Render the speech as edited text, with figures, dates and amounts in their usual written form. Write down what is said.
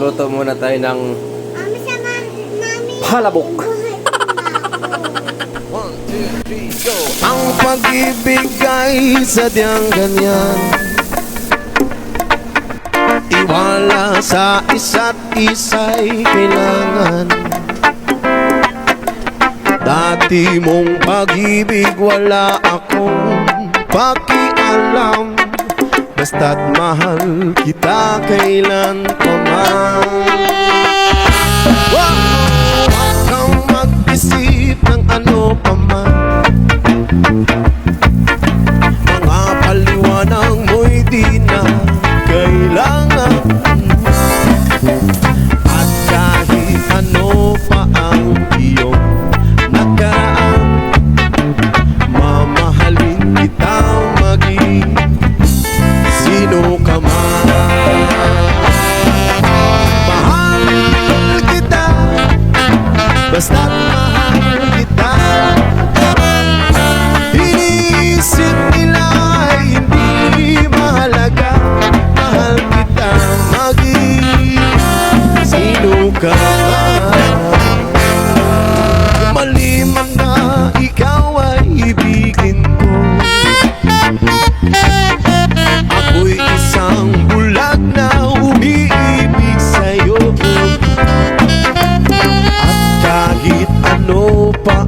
Luto muna tayo ng Sama namin. palabok. 1, 2, 3, go! Ang pag-ibig ay sadyang ganyan, tiwala sa isa't isa'y kailangan. Dati mong pag-ibig wala akong pakialam, basta't mahal kita kailan pa man. Wow! Huwag kang mag-isip ng ano pa man, mga paliwanag mo'y di na kailangan. At kahit ano pa ang iyong nakaraan, mamahalin kita maging sino ka man. Mahal kita, basta't mahal kita. Iniisip nila ay hindi mahalaga, mahal kita maging sino ka man. Maliman na ikaw ay ibigin ko, ako'y isang bulag na umiibig sa'yo. At kahit ano pa